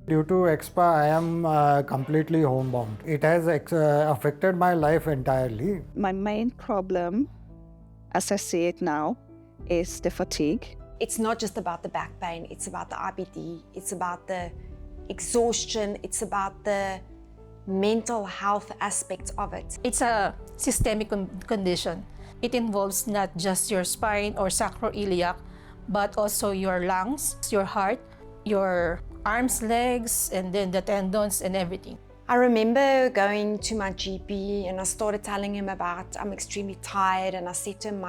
Due to expa, I am completely homebound. It has affected my life entirely. My main problem, as I see it now, is the fatigue. It's not just about the back pain, it's about the IBD, it's about the exhaustion, it's about the mental health aspects of it. It's a systemic condition. It involves not just your spine or sacroiliac, but also your lungs, your heart, your arms, legs, and then the tendons and everything. I remember going to my GP and I started telling him about I'm extremely tired, and I said to him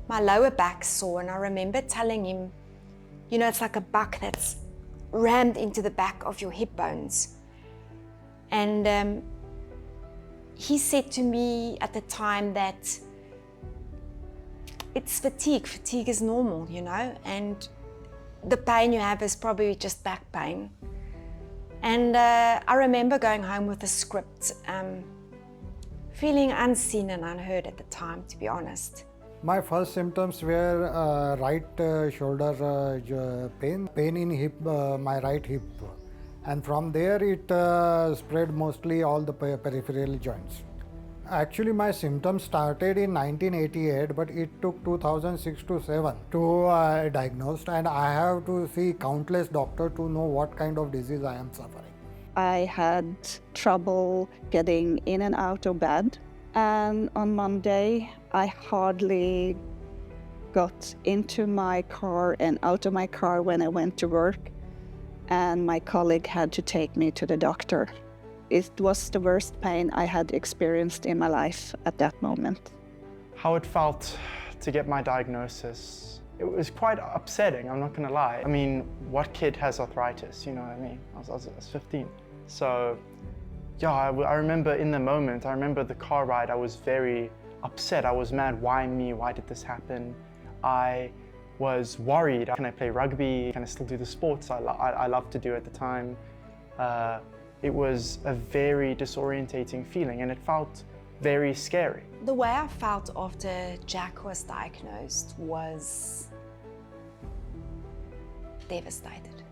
my lower back's sore, and I remember telling him, you know, it's like a buck that's rammed into the back of your hip bones. And he said to me at the time that it's fatigue. Fatigue is normal, you know, and the pain you have is probably just back pain. And I remember going home with a script, feeling unseen and unheard at the time, to be honest. My first symptoms were right shoulder pain in hip, my right hip. And from there it spread mostly all the peripheral joints. Actually, my symptoms started in 1988, but it took 2006 to 7 to diagnose, and I have to see countless doctors to know what kind of disease I am suffering. I had trouble getting in and out of bed, and on Monday I hardly got into my car and out of my car when I went to work, and my colleague had to take me to the doctor. It was the worst pain I had experienced in my life at that moment. How it felt to get my diagnosis, it was quite upsetting, I'm not gonna lie. I mean, what kid has arthritis, you know what I mean? I was 15. So, yeah, I remember in the moment, I remember the car ride, I was very upset. I was mad, why me? Why did this happen? I was worried, can I play rugby? Can I still do the sports I loved to do at the time? It was a very disorientating feeling, and it felt very scary. The way I felt after Jack was diagnosed was devastated.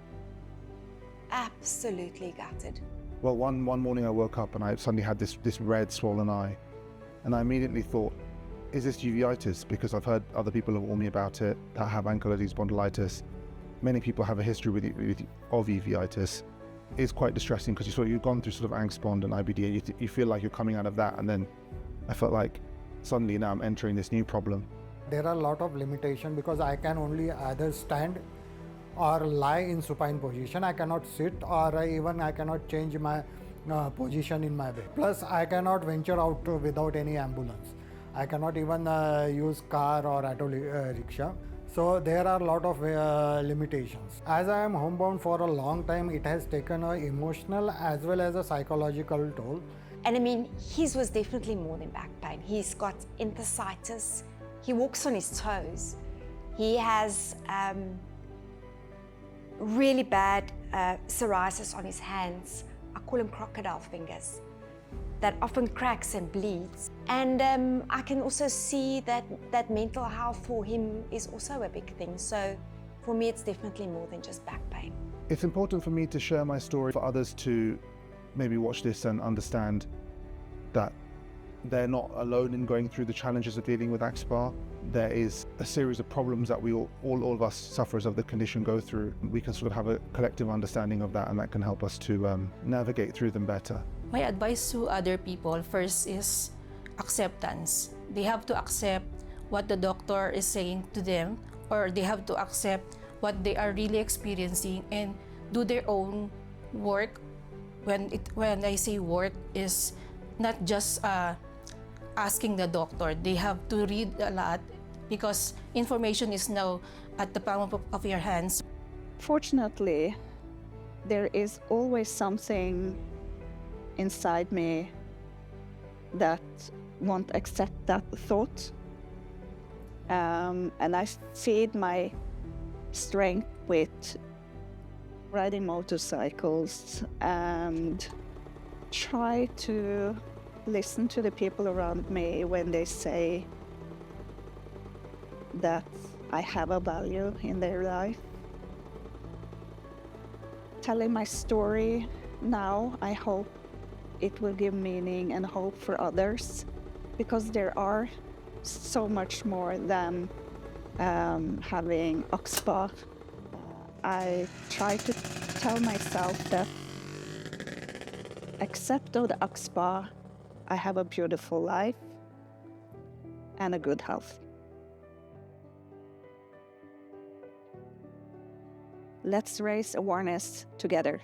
Absolutely gutted. Well, one morning I woke up and I suddenly had this red swollen eye, and I immediately thought, is this uveitis? Because I've heard other people have warned me about it that have ankylosing spondylitis. Many people have a history of uveitis. It's quite distressing because you've gone through sort of angst-spond and IBD, and you feel like you're coming out of that, and then I felt like suddenly now I'm entering this new problem. There are a lot of limitations because I can only either stand or lie in supine position. I cannot sit, or even I cannot change my position in my bed. Plus, I cannot venture out without any ambulance. I cannot even use car or auto rickshaw. So there are a lot of limitations. As I am homebound for a long time, it has taken an emotional as well as a psychological toll. And I mean, his was definitely more than back pain. He's got enthesitis. He walks on his toes. He has really bad psoriasis on his hands. I call them crocodile fingers. That often cracks and bleeds. And I can also see that mental health for him is also a big thing. So for me, it's definitely more than just back pain. It's important for me to share my story for others to maybe watch this and understand that they're not alone in going through the challenges of dealing with axSpA. There is a series of problems that we all of us sufferers of the condition go through. We can sort of have a collective understanding of that, and that can help us to navigate through them better. My advice to other people first is acceptance. They have to accept what the doctor is saying to them, or they have to accept what they are really experiencing and do their own work. When I say work, is not just asking the doctor. They have to read a lot because information is now at the palm of your hands. Fortunately, there is always something inside me that won't accept that thought. And I feed my strength with riding motorcycles and try to listen to the people around me when they say that I have a value in their life. telling my story now, I hope it will give meaning and hope for others, because there are so much more than having oxpa. I try to tell myself that except of the oxpa, I have a beautiful life and a good health. Let's raise awareness together.